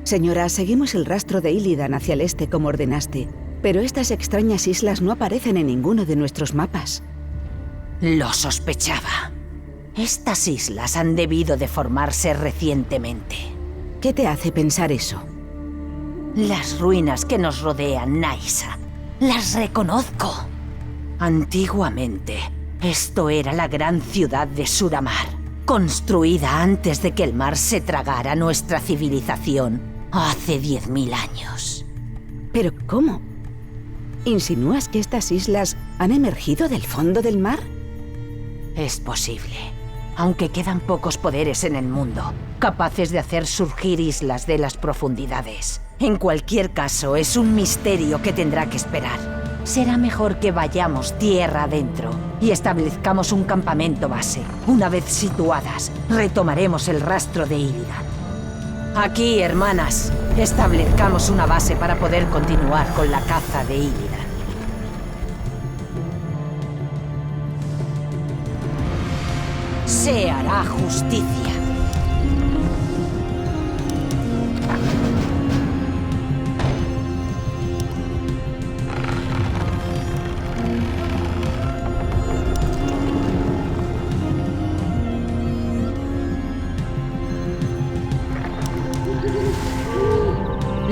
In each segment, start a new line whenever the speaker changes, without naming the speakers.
Señora, seguimos el rastro de Illidan hacia el este como ordenaste, pero estas extrañas islas no aparecen en ninguno de nuestros mapas.
Lo sospechaba. Estas islas han debido de formarse recientemente.
¿Qué te hace pensar eso?
Las ruinas que nos rodean, Nysa, las reconozco. Antiguamente, esto era la gran ciudad de Suramar, construida antes de que el mar se tragara nuestra civilización hace 10.000 años.
¿Pero cómo? ¿Insinúas que estas islas han emergido del fondo del mar?
Es posible, aunque quedan pocos poderes en el mundo, capaces de hacer surgir islas de las profundidades. En cualquier caso, es un misterio que tendrá que esperar. Será mejor que vayamos tierra adentro y establezcamos un campamento base. Una vez situadas, retomaremos el rastro de Illidan. Aquí, hermanas, establezcamos una base para poder continuar con la caza de Illidan. Se hará justicia.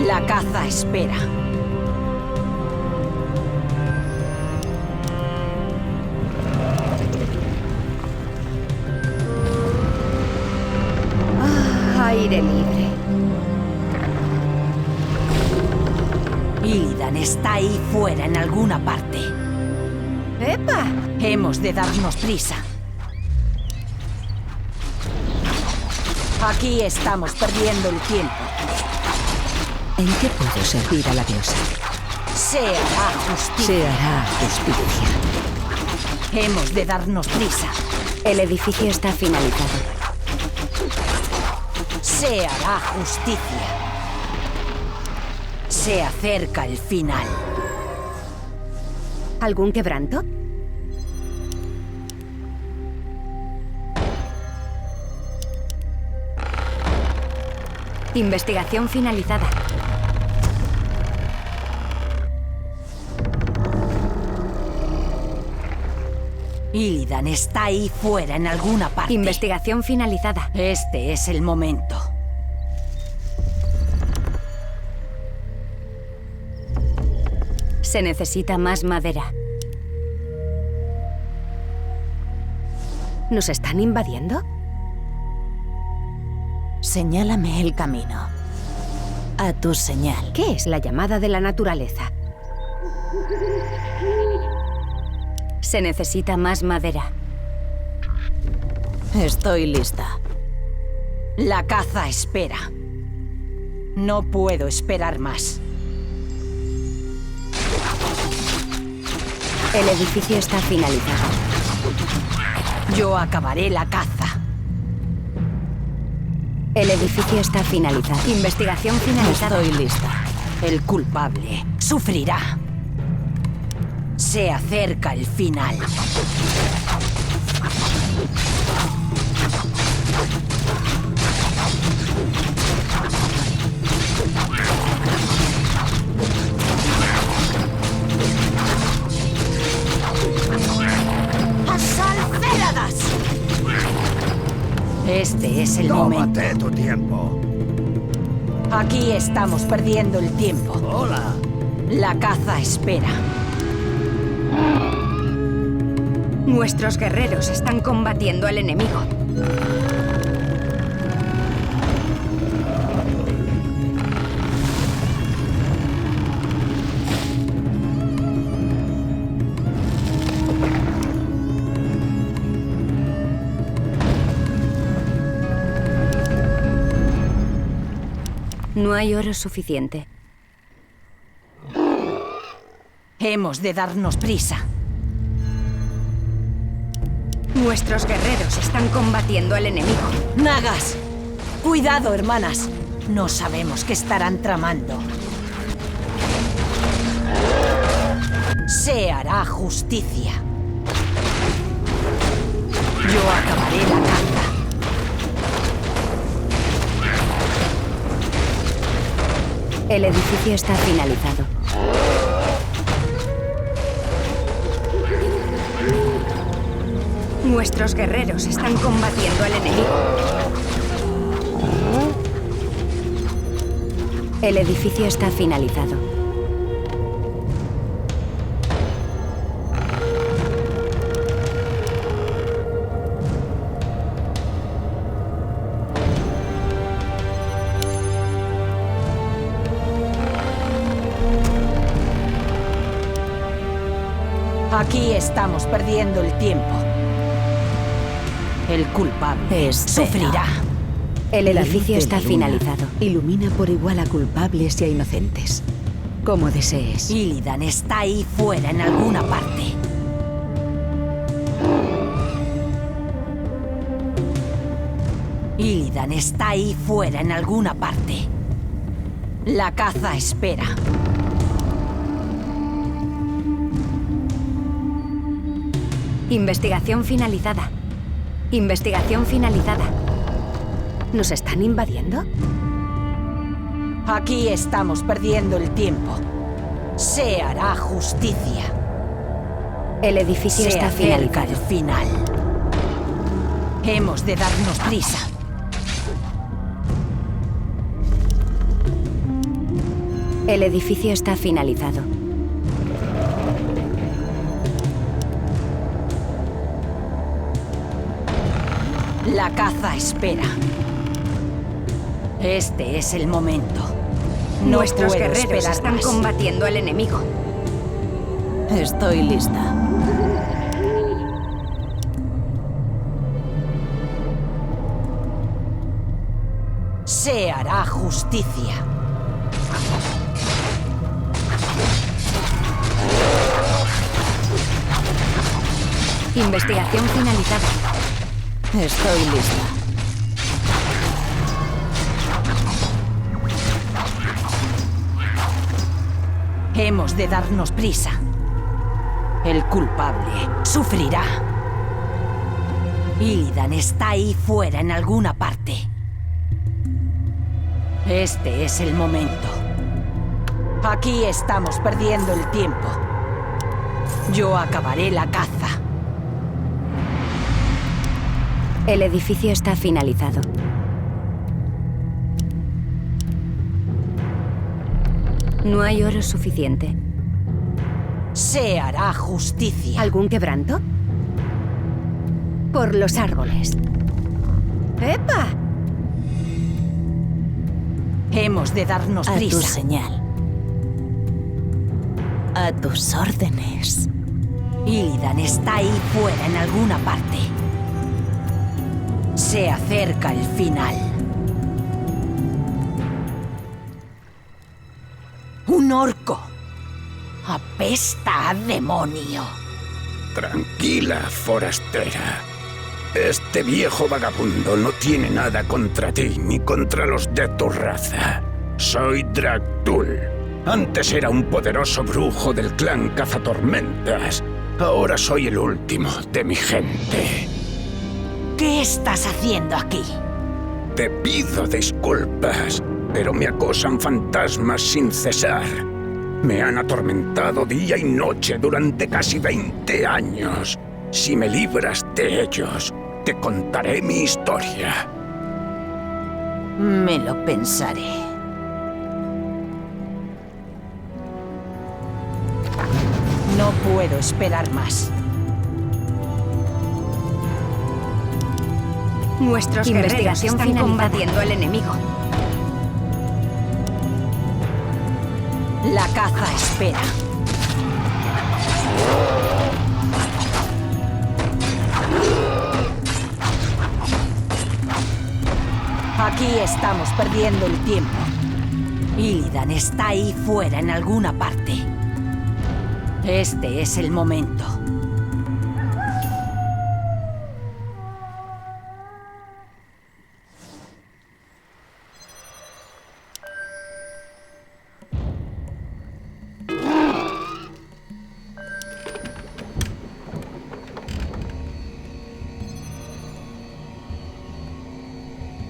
La caza espera.
Aire libre.
Illidan está ahí fuera en alguna parte.
¡Epa!
Hemos de darnos prisa. Aquí estamos perdiendo el tiempo.
¿En qué puedo servir a la diosa?
Se hará justicia.
Se hará justicia.
Hemos de darnos prisa.
El edificio está finalizado.
Se hará justicia. Se acerca el final.
¿Algún quebranto? Investigación finalizada.
Illidan está ahí fuera en alguna parte.
Investigación finalizada.
Este es el momento.
Se necesita más madera. ¿Nos están invadiendo?
Señálame el camino. A tu señal.
¿Qué es la llamada de la naturaleza? Se necesita más madera.
Estoy lista. La caza espera. No puedo esperar más.
El edificio está finalizado.
Yo acabaré la caza.
El edificio está finalizado. Investigación finalizada.
Estoy lista. El culpable sufrirá. Se acerca el final. ¡Asalcéladas! Este es el momento.
Tómate tu tiempo.
Aquí estamos perdiendo el tiempo.
Hola.
La caza espera.
Nuestros guerreros están combatiendo al enemigo. No hay oro suficiente.
Hemos de darnos prisa.
Nuestros guerreros están combatiendo al enemigo.
¡Nagas! ¡Cuidado, hermanas! No sabemos qué estarán tramando. Se hará justicia. Yo acabaré la caza.
El edificio está finalizado. Nuestros guerreros están combatiendo al enemigo. El edificio está finalizado.
Aquí estamos perdiendo el tiempo. El culpable sufrirá.
El edificio
La luz de
está
la luna
finalizado.
ilumina por igual a culpables y a inocentes. Como desees.
Illidan está ahí fuera en alguna parte. Illidan está ahí fuera en alguna parte. La caza espera.
Investigación finalizada. Investigación finalizada. ¿Nos están invadiendo?
Aquí estamos perdiendo el tiempo. Se hará justicia.
El edificio
Se
está
acerca
finalizado.
el final. Hemos de darnos prisa.
El edificio está finalizado.
La caza espera. Este es el momento. No
Nuestros
puedo
guerreros
esperar
están
más.
combatiendo al enemigo.
Estoy lista.
Se hará justicia.
Investigación finalizada.
Estoy lista.
Hemos de darnos prisa. El culpable sufrirá. Illidan está ahí fuera en alguna parte. Este es el momento. Aquí estamos perdiendo el tiempo. Yo acabaré la caza.
El edificio está finalizado. No hay oro suficiente.
Se hará justicia.
¿Algún quebranto? Por los árboles. ¡Epa!
Hemos de darnos
A tu
prisa.
señal. A tus órdenes.
Illidan está ahí fuera en alguna parte. Se acerca el final. ¡Un orco! ¡Apesta a demonio!
Tranquila, forastera. Este viejo vagabundo no tiene nada contra ti ni contra los de tu raza. Soy Draktul. Antes era un poderoso brujo del clan Cazatormentas. Ahora soy el último de mi gente.
¿Qué estás haciendo aquí?
Te pido disculpas, pero me acosan fantasmas sin cesar. Me han atormentado día y noche durante casi 20 años. Si me libras de ellos, te contaré mi historia.
Me lo pensaré. No puedo esperar más.
Nuestros guerreros están combatiendo al enemigo.
La caza espera. Aquí estamos perdiendo el tiempo. Illidan está ahí fuera en alguna parte. Este es el momento.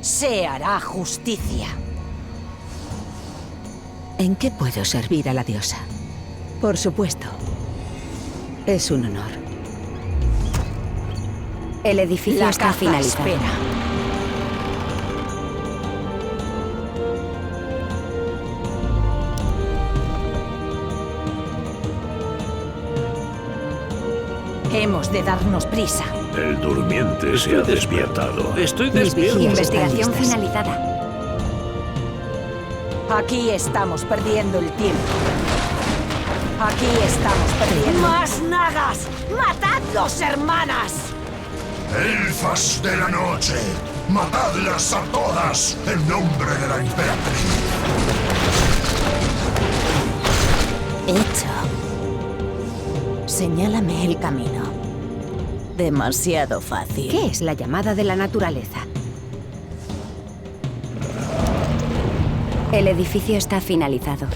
Se hará justicia.
¿En qué puedo servir a la diosa? Por supuesto. Es un honor.
El edificio
La
está
caza
finalizado.
espera. Hemos de darnos prisa.
El durmiente se ha despertado. Estoy
Mis vigías
despierto.
Investigación
están listas.
finalizada.
Aquí estamos perdiendo el tiempo. Aquí estamos perdiendo. ¡Más nagas! ¡Matadlos, hermanas!
Elfas de la noche, matadlas a todas en nombre de la emperatriz.
Hecho. Señálame el camino. Demasiado fácil.
¿Qué es la llamada de la naturaleza? El edificio está finalizado.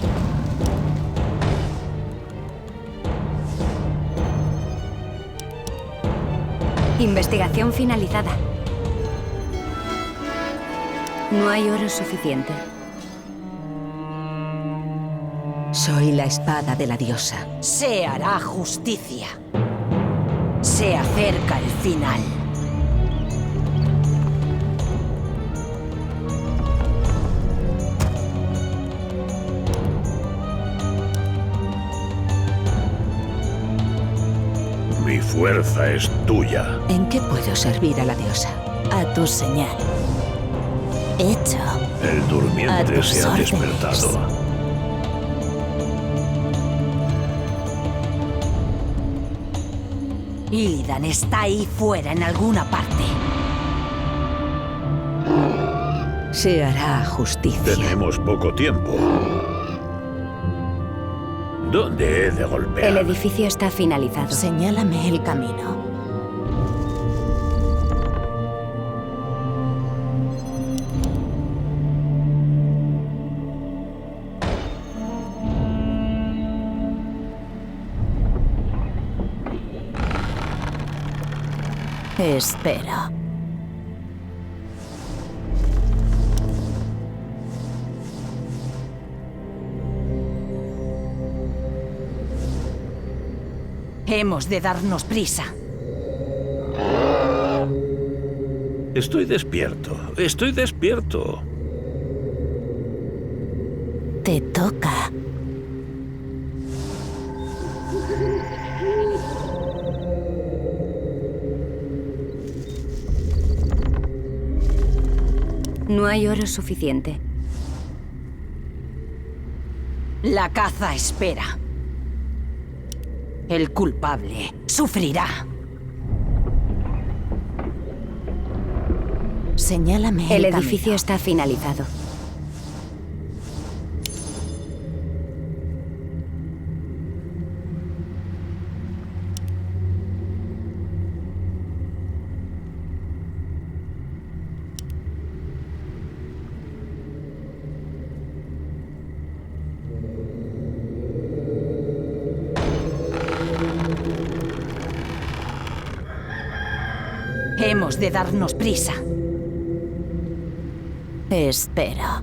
Investigación finalizada. No hay oro suficiente.
Soy la espada de la diosa.
Se hará justicia. Se acerca el final.
Mi fuerza es tuya.
¿En qué puedo servir a la diosa?
A tu señal. Hecho.
El
A
durmiente
tus
se ha
órdenes.
despertado.
Illidan está ahí fuera en alguna parte.
Se hará justicia.
Tenemos poco tiempo. ¿Dónde he de golpear?
El edificio está finalizado.
Señálame el camino. Espera.
Hemos de darnos prisa.
Estoy despierto. Estoy despierto.
Te toca.
No hay oro suficiente.
La caza espera. El culpable sufrirá.
Señálame
El
el
edificio
camino.
está finalizado.
Hemos de darnos prisa.
Espera.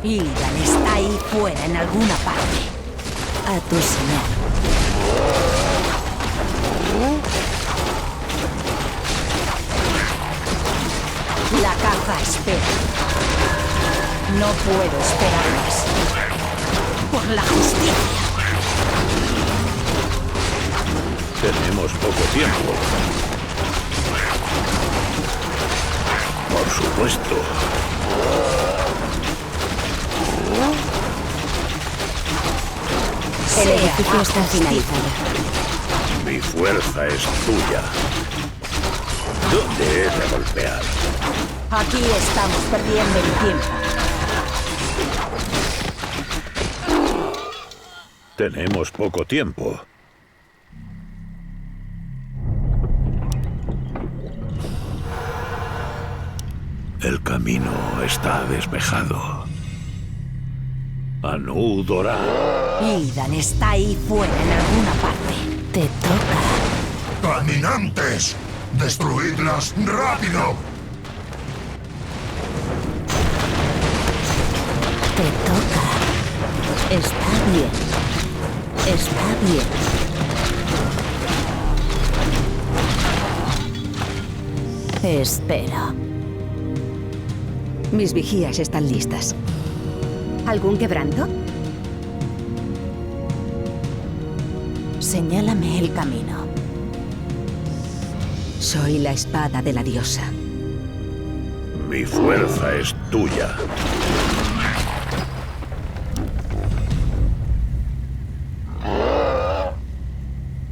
Illidan está ahí fuera en alguna parte.
A tu señal.
La caza espera. No puedo esperar más. Por la justicia.
Tenemos poco tiempo. Por supuesto.
El edificio está finalizado.
Mi fuerza es tuya. ¿Dónde he de golpear?
Aquí estamos perdiendo el tiempo.
Tenemos poco tiempo. El camino está despejado. Anudora.
Illidan está ahí fuera en alguna parte.
Te toca.
¡Caminantes! ¡Destruidlas rápido!
Te toca. Está bien. Está bien. Espera.
Mis vigías están listas.
¿Algún quebranto?
Señálame el camino.
Soy la espada de la diosa.
Mi fuerza es tuya.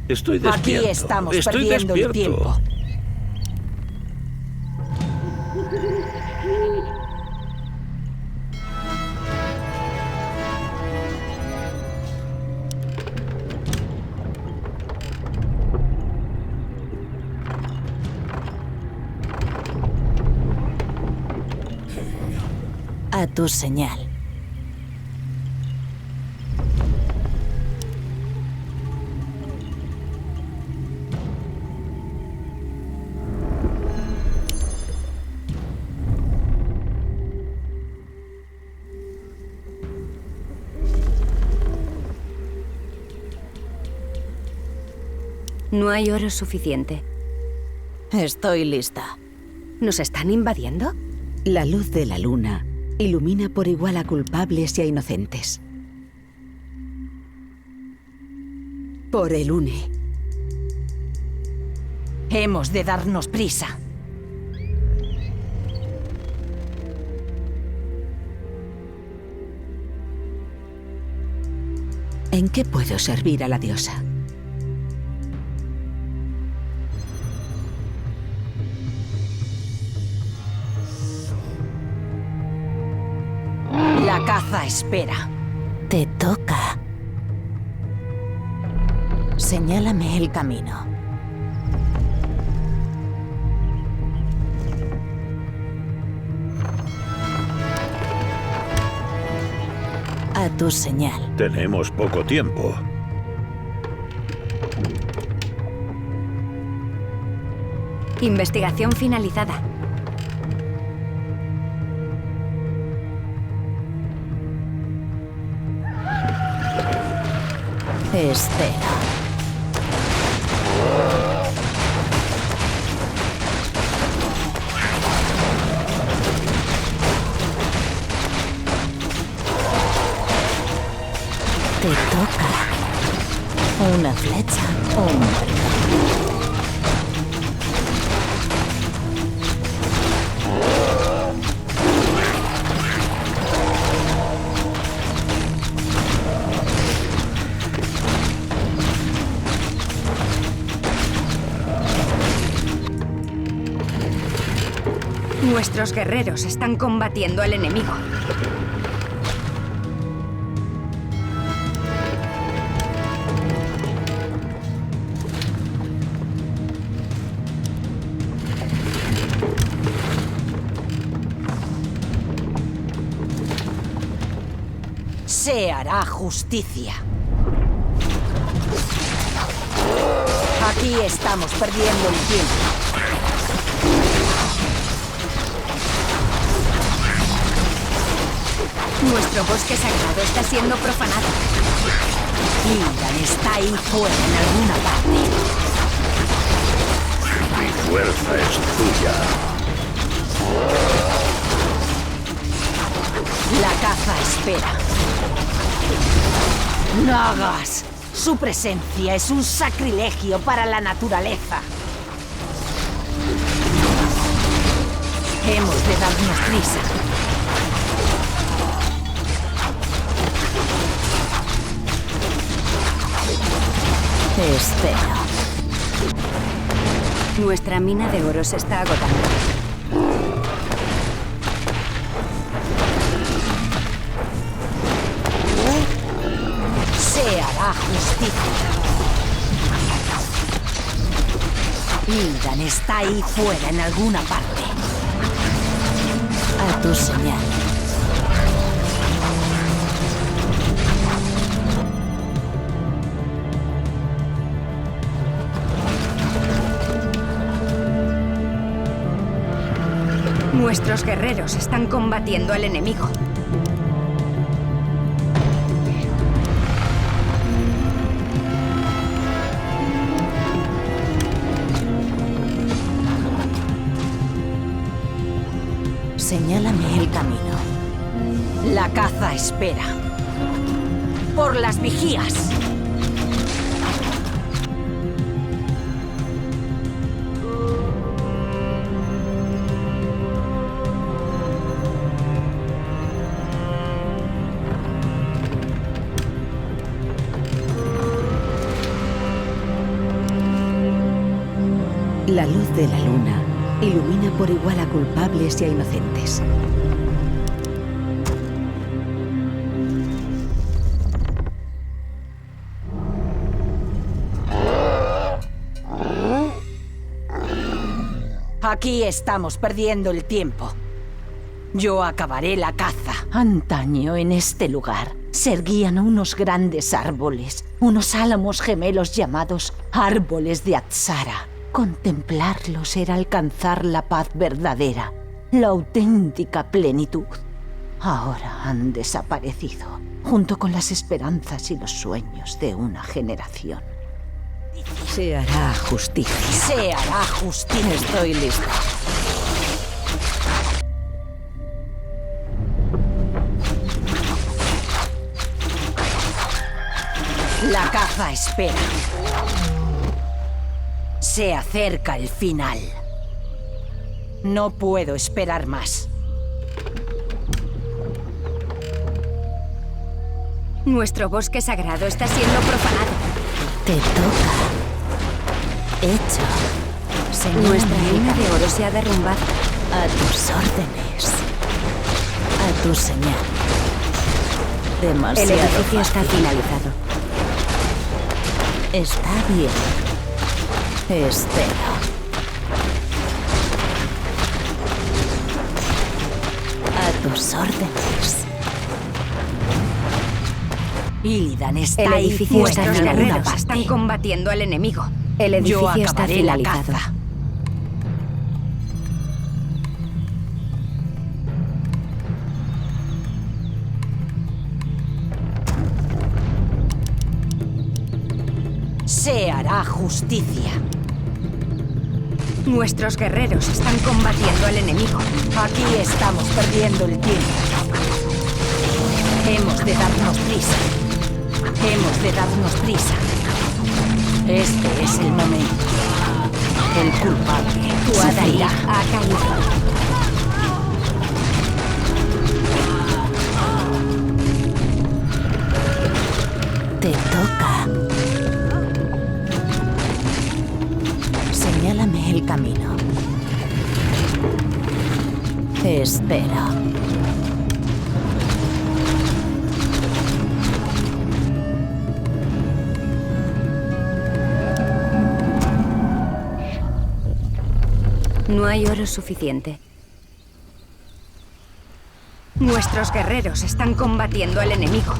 Estoy despierto.
Aquí estamos
Estoy
perdiendo
despierto.
el tiempo.
A tu señal.
No hay oro suficiente.
Estoy lista.
¿Nos están invadiendo?
La luz de la luna ilumina por igual a culpables y a inocentes. Por el Une.
Hemos de darnos prisa.
¿En qué puedo servir a la diosa?
La caza espera.
Te toca. Señálame el camino. A tu señal.
Tenemos poco tiempo.
Investigación finalizada.
Espera. Te toca. Una flecha o un marco.
Nuestros guerreros están combatiendo al enemigo.
Se hará justicia. Aquí estamos perdiendo el tiempo.
Nuestro bosque sagrado está siendo profanado.
Illidan está ahí fuera en alguna parte.
Mi fuerza es tuya.
La caza espera. Nagas. Su presencia es un sacrilegio para la naturaleza. Hemos de darnos prisa.
Espera.
Nuestra mina de oro se está agotando.
Se hará justicia. Illidan está ahí fuera en alguna parte.
A tu señal.
Nuestros guerreros están combatiendo al enemigo.
Señálame el camino.
La caza espera. ¡Por las vigías!
La luz de la luna ilumina por igual a culpables y a inocentes.
Aquí estamos perdiendo el tiempo. Yo acabaré la caza. Antaño en este lugar se erguían unos grandes árboles, unos álamos gemelos llamados árboles de Atsara. Contemplarlos era alcanzar la paz verdadera, la auténtica plenitud. Ahora han desaparecido, junto con las esperanzas y los sueños de una generación.
Se hará justicia.
Se hará justicia.
Estoy lista.
La caza espera. Se acerca el final. No puedo esperar más.
Nuestro bosque sagrado está siendo profanado.
Te toca. Hecho. Señálame
Nuestra
el
mina
camino.
de oro se ha derrumbado.
A tus órdenes. A tu señal.
El
Demasiado
edificio está
fácil.
finalizado.
Está bien. Espera. A tus órdenes.
Illidan está
El
ahí
edificio
fuera
está
en
finalizado.
alguna
Guerreros
parte.
están combatiendo al enemigo. El
Yo
edificio está
acabaré la
finalizado.
caza. Se hará justicia.
Nuestros guerreros están combatiendo al enemigo.
Aquí estamos perdiendo el tiempo. Hemos de darnos prisa. Hemos de darnos prisa. Este es el momento. El culpable
Tuadaira
sufrirá.
ha caído.
Te toca. Señálame el camino. Espera.
No hay oro suficiente. Nuestros guerreros están combatiendo al enemigo.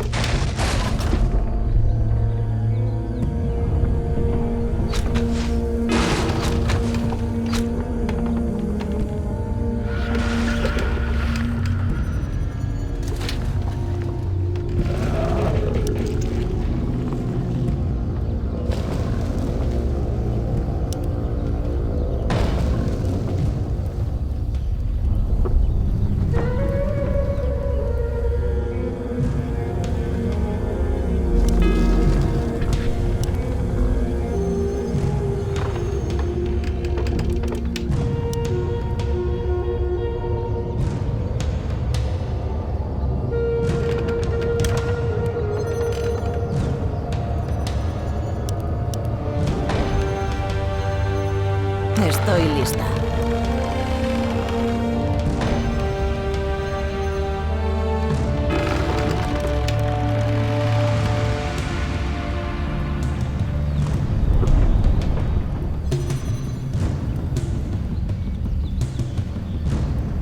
Estoy lista.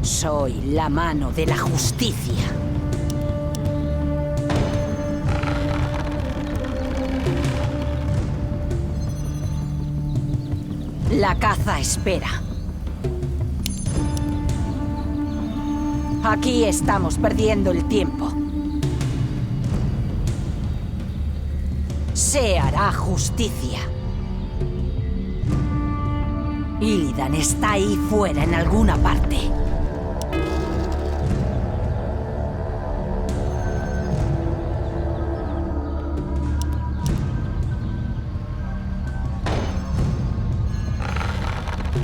Soy la mano de la justicia. La caza espera. Aquí estamos perdiendo el tiempo. Se hará justicia. Illidan está ahí fuera en alguna parte.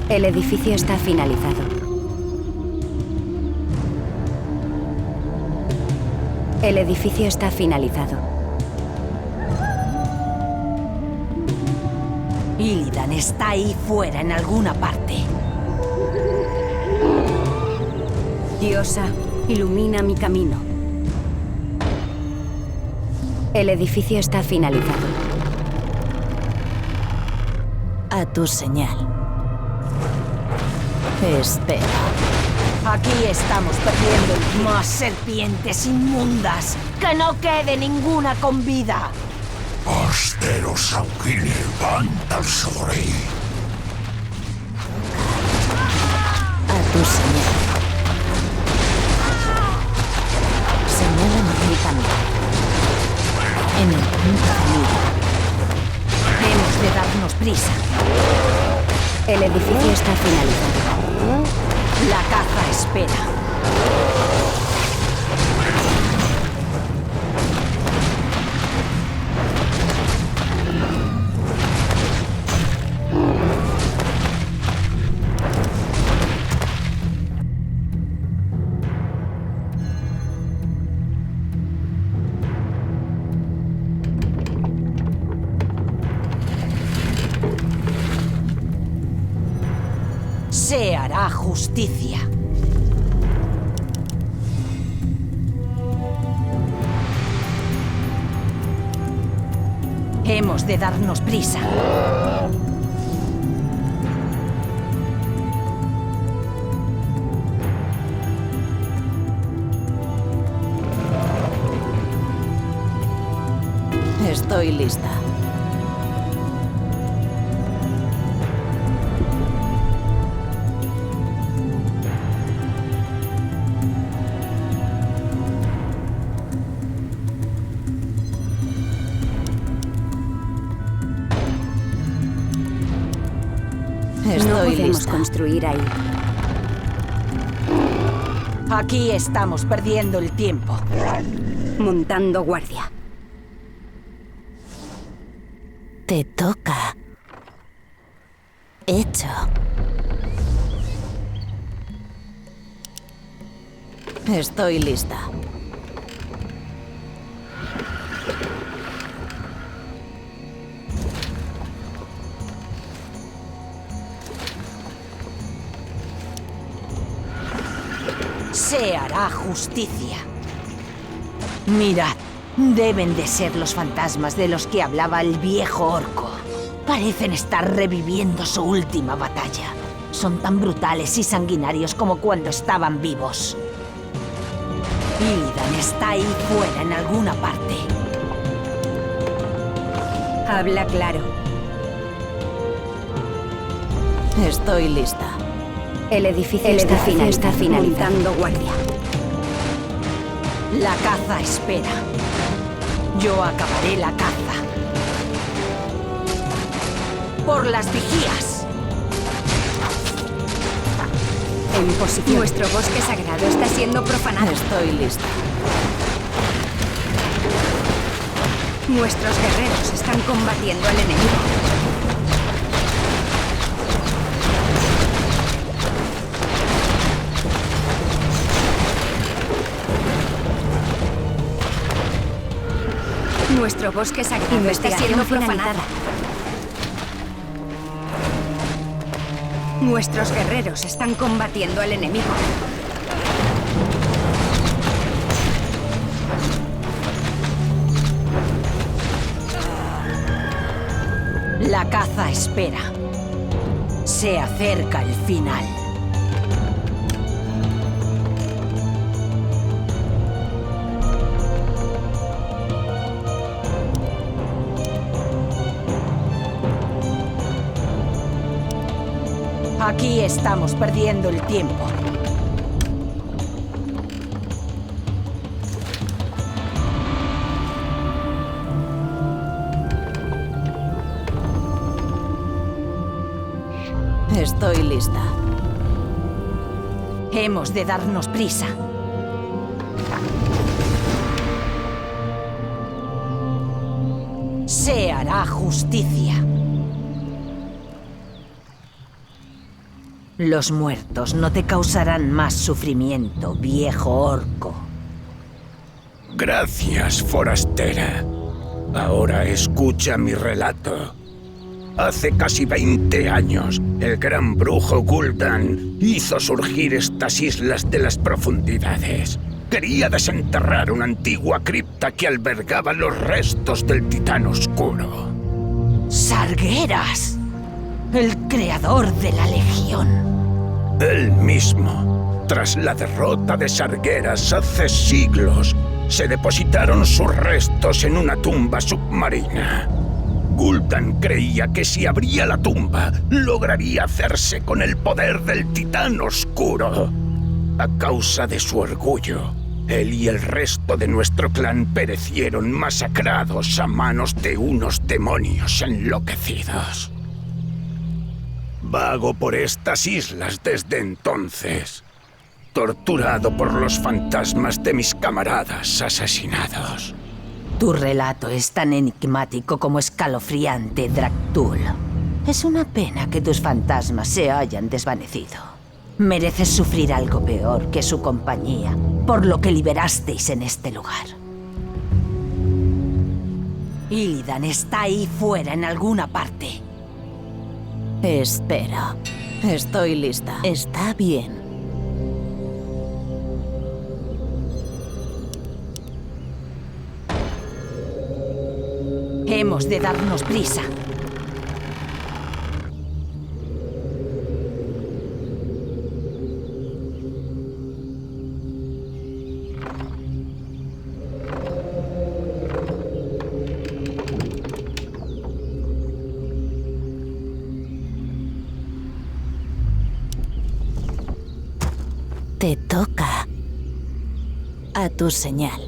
El edificio está finalizado. El edificio está finalizado.
Illidan está ahí fuera en alguna parte.
Diosa, ilumina mi camino. El edificio está finalizado.
A tu señal. Espera.
Aquí estamos perdiendo más serpientes inmundas. ¡Que no quede ninguna con vida!
Asteros sanguini vantal sobre.
A tu señal. Señálame mi camino. En el punto de mira.
Hemos de darnos prisa.
El edificio está finalizado.
La caza espera. Se hará justicia. Hemos de darnos prisa.
Estoy lista.
No podemos
lista.
construir ahí.
Aquí estamos perdiendo el tiempo.
Montando guardia.
Te toca. Hecho. Estoy lista.
Se hará justicia. Mirad, deben de ser los fantasmas de los que hablaba el viejo orco. Parecen estar reviviendo su última batalla. Son tan brutales y sanguinarios como cuando estaban vivos. Illidan está ahí fuera en alguna parte.
Habla claro.
Estoy lista.
El edificio está finalizado. Montando guardia.
La caza espera. Yo acabaré la caza. Por las vigías.
En posición. Nuestro bosque sagrado está siendo profanado.
Estoy lista.
Nuestros guerreros están combatiendo al enemigo. Nuestro bosque sagrado está siendo profanado. Nuestros guerreros están combatiendo al enemigo.
La caza espera. Se acerca el final. Aquí estamos perdiendo el tiempo.
Estoy lista.
Hemos de darnos prisa. Se hará justicia. Los muertos no te causarán más sufrimiento, viejo orco.
Gracias, forastera. Ahora escucha mi relato. Hace casi 20 años, el gran brujo Gul'dan hizo surgir estas islas de las profundidades. Quería desenterrar una antigua cripta que albergaba los restos del Titán Oscuro.
¡Sargeras! El creador de la Legión.
Él mismo. Tras la derrota de Sargeras hace siglos, se depositaron sus restos en una tumba submarina. Gul'dan creía que si abría la tumba, lograría hacerse con el poder del Titán Oscuro. A causa de su orgullo, él y el resto de nuestro clan perecieron masacrados a manos de unos demonios enloquecidos. Vago por estas islas desde entonces, torturado por los fantasmas de mis camaradas asesinados.
Tu relato es tan enigmático como escalofriante, Draktul. Es una pena que tus fantasmas se hayan desvanecido. Mereces sufrir algo peor que su compañía, por lo que liberasteis en este lugar. Illidan está ahí fuera en alguna parte.
Espera. Estoy lista. Está bien.
Hemos de darnos prisa.
Te toca. A tu señal.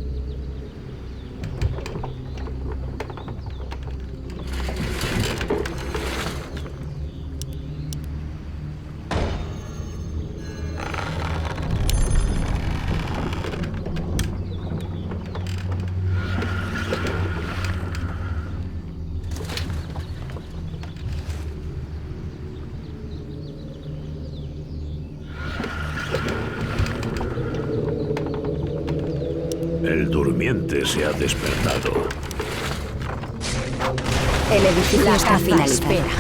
El durmiente se ha despertado.
El edificio
La
está
caza
finalizado.
espera.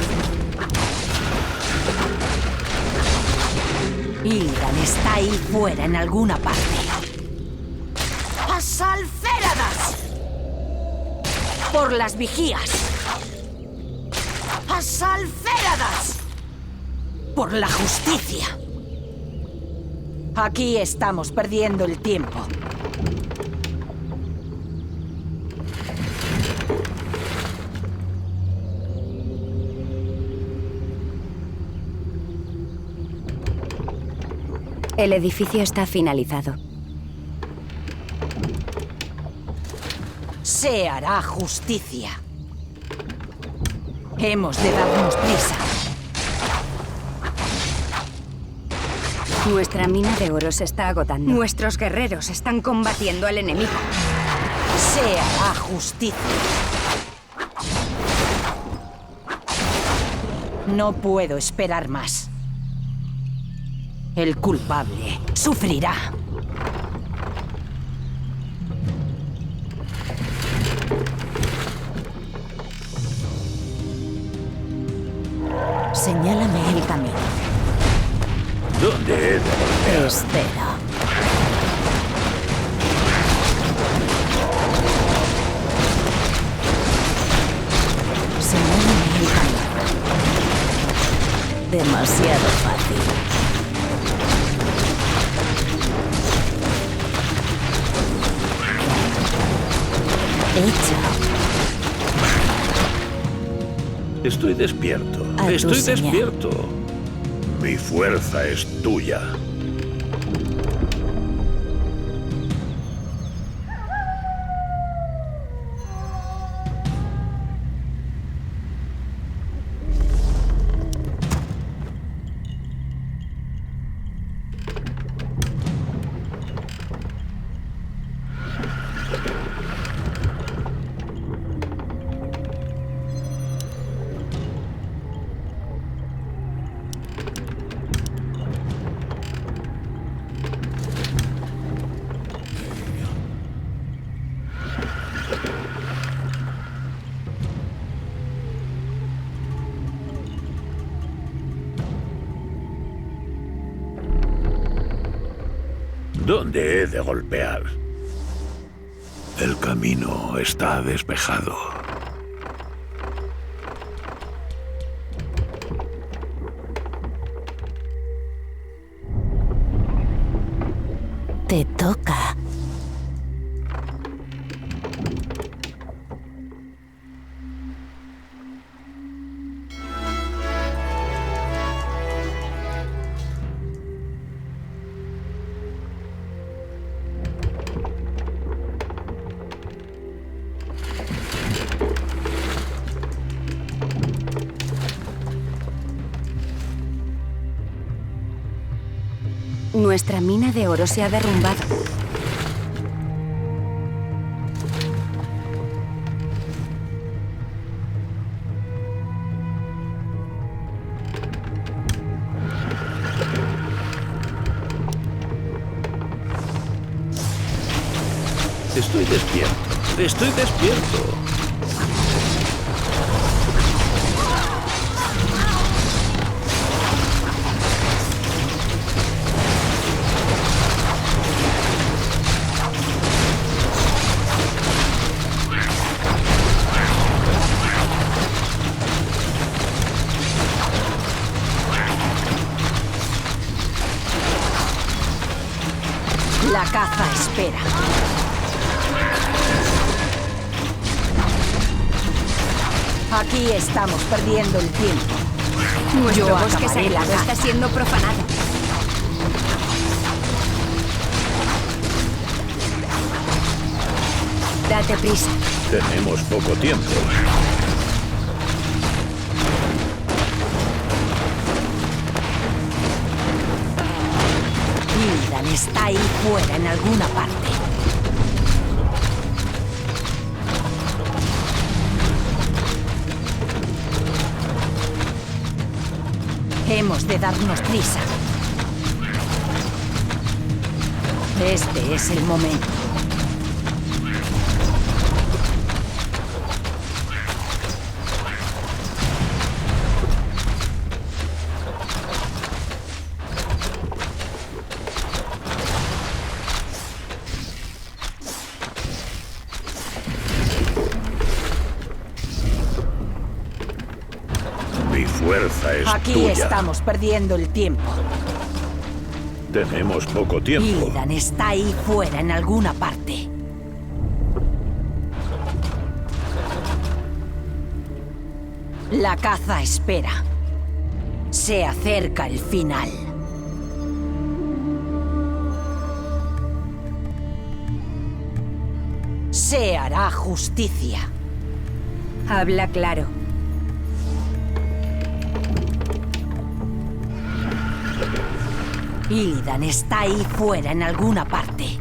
Illidan está ahí fuera en alguna parte. ¡Asalféradas! ¡Por las vigías! ¡Asalféradas! ¡Por la justicia! Aquí estamos perdiendo el tiempo.
El edificio está finalizado.
Se hará justicia. Hemos de darnos prisa.
Nuestra mina de oro se está agotando. Nuestros guerreros están combatiendo al enemigo.
Se hará justicia. No puedo esperar más. El culpable sufrirá.
Señálame el camino.
¿Dónde he de voltear?
Espera. Señálame el camino. Demasiado fácil. Hecho.
Estoy despierto.
A tu
Estoy
señal.
despierto. Mi fuerza es tuya. ¿Dónde he de golpear? El camino está despejado.
Te toca.
Nuestra mina de oro se ha derrumbado.
Estoy despierto. Estoy despierto.
La caza espera. Aquí estamos perdiendo el tiempo.
Nuestro
Yo
bosque
acabaré la
sagrado está
caza.
siendo profanado. Date prisa.
Tenemos poco tiempo.
Illidan está ahí fuera en alguna parte. Hemos de darnos prisa. Este es el momento.
Mi fuerza es
Aquí
tuya.
estamos perdiendo el tiempo.
Tenemos poco tiempo.
Illidan está ahí fuera en alguna parte. La caza espera. Se acerca el final. Se hará justicia.
Habla claro.
Illidan está ahí fuera en alguna parte.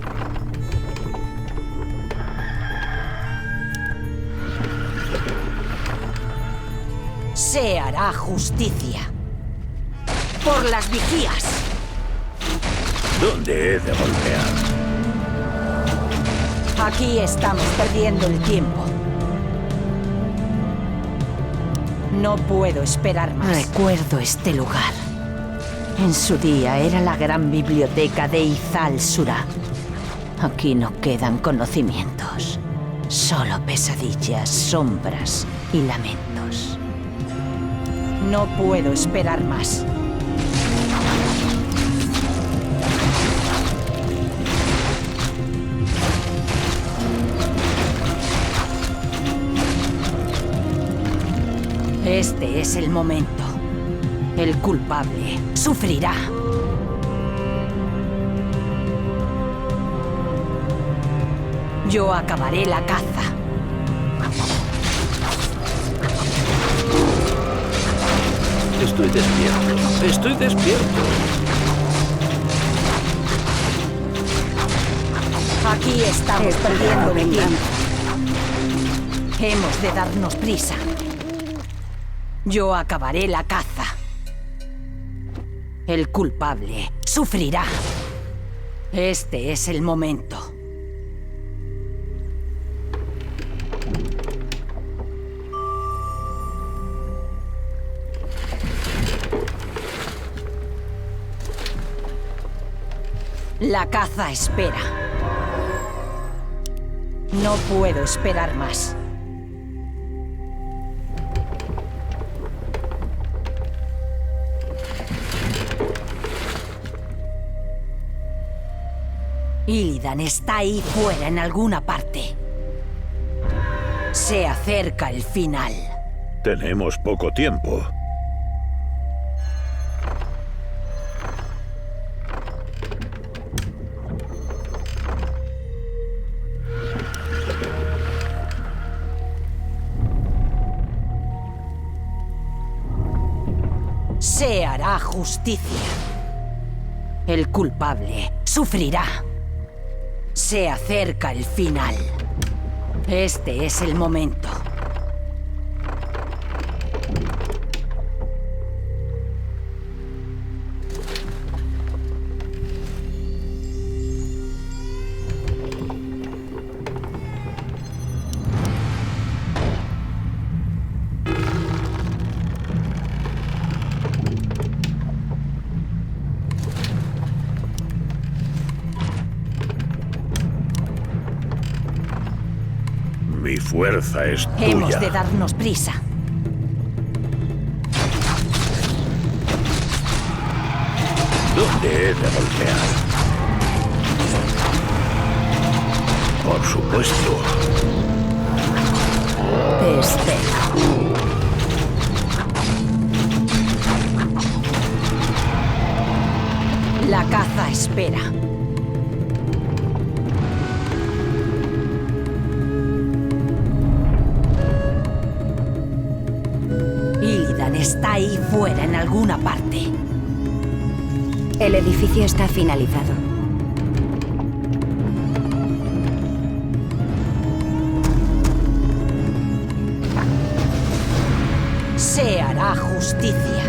Se hará justicia. Por las vigías.
¿Dónde he de golpear?
Aquí estamos perdiendo el tiempo. No puedo esperar más. Recuerdo este lugar. En su día era la gran biblioteca de Izal Surá. Aquí no quedan conocimientos. Solo pesadillas, sombras y lamentos. No puedo esperar más. Este es el momento. El culpable sufrirá. Yo acabaré la caza.
Estoy despierto. Estoy despierto.
Aquí estamos perdiendo el tiempo. Hemos de darnos prisa. Yo acabaré la caza. El culpable sufrirá. Este es el momento. La caza espera. No puedo esperar más. Illidan está ahí fuera en alguna parte. Se acerca el final.
Tenemos poco tiempo.
Se hará justicia. El culpable sufrirá. Se acerca el final. Este es el momento.
Mi fuerza es tuya.
Hemos de darnos prisa.
¿Dónde he de golpear? Por supuesto.
Te espero.
La caza espera. Illidan está ahí fuera en alguna parte.
El edificio está finalizado.
Se hará justicia.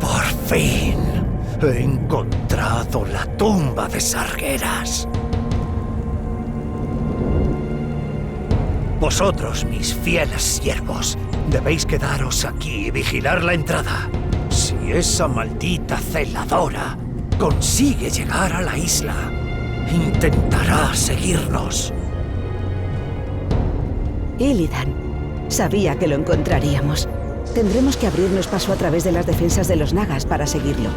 Por fin he encontrado la tumba de Sargeras. Vosotros, mis fieles siervos, debéis quedaros aquí y vigilar la entrada. Si esa maldita celadora consigue llegar a la isla, intentará seguirnos.
Illidan. Sabía que lo encontraríamos. Tendremos que abrirnos paso a través de las defensas de los Nagas para seguirlo.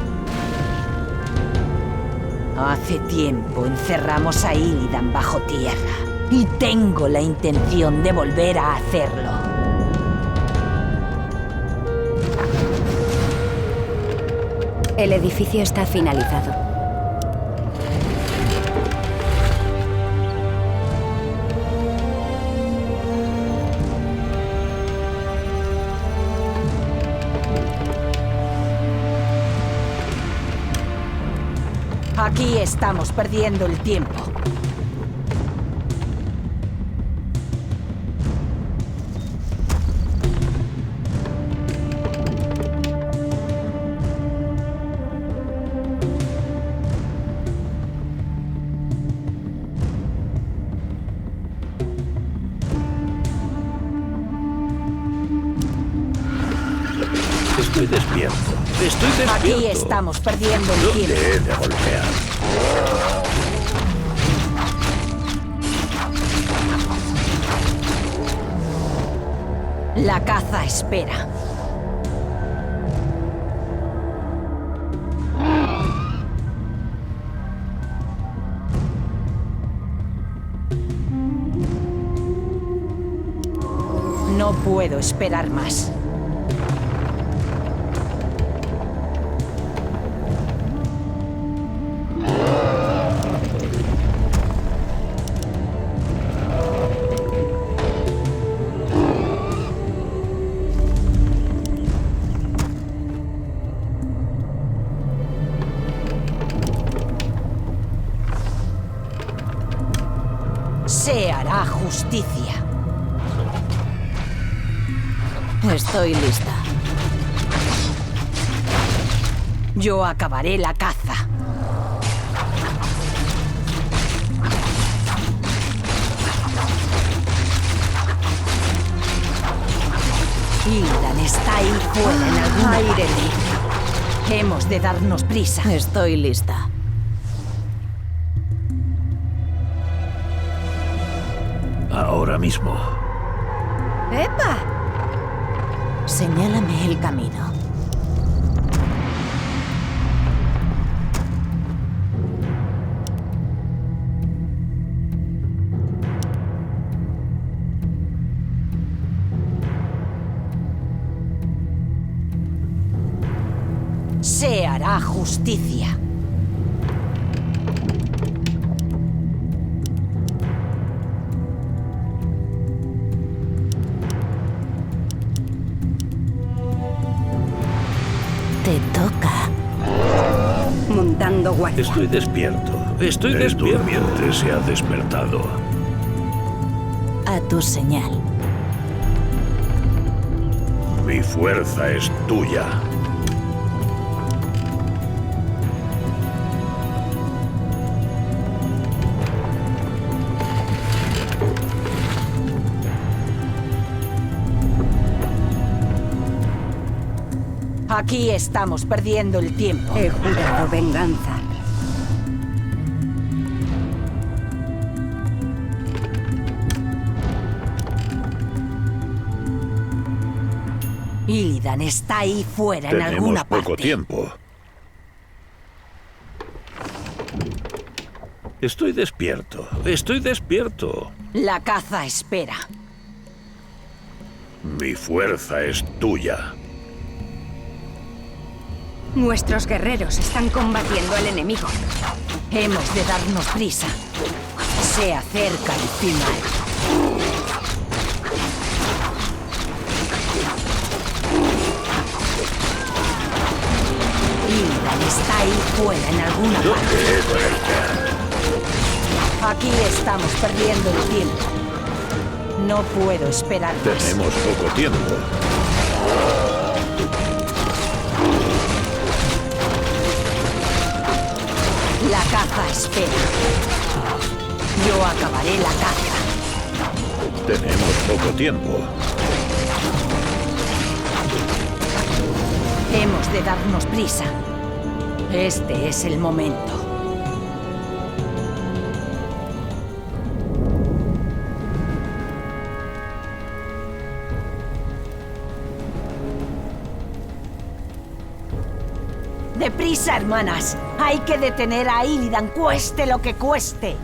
Hace tiempo encerramos a Illidan bajo tierra. Y tengo la intención de volver a hacerlo.
El edificio está finalizado.
Aquí estamos perdiendo el tiempo.
Estoy despierto. Estoy despierto.
Aquí estamos perdiendo el
¿Dónde
tiempo.
he de golpear?
La caza espera. No puedo esperar más. Se hará justicia.
Estoy lista.
Yo acabaré la caza. Illidan está ahí fuera en algún aire libre. Hemos de darnos prisa.
Estoy lista.
Ahora mismo.
¡Epa!
Señálame el camino.
Se hará justicia.
Te toca.
Montando guardia.
Estoy despierto. Estoy despierto. El durmiente se ha despertado.
A tu señal.
Mi fuerza es tuya.
Aquí estamos perdiendo el tiempo.
He jurado venganza.
Illidan está ahí fuera en alguna
Tenemos
parte.
poco tiempo. Estoy despierto. Estoy despierto.
La caza espera.
Mi fuerza es tuya.
Nuestros guerreros están combatiendo al enemigo.
Hemos de darnos prisa. Se acerca el final. Illidan está ahí fuera en alguna parte. Aquí estamos perdiendo el tiempo. No puedo esperar más.
Tenemos poco tiempo.
La caza espera. Yo acabaré la caza.
Tenemos poco tiempo.
Hemos de darnos prisa. Este es el momento. ¡Deprisa, hermanas! Hay que detener a Illidan, cueste lo que cueste.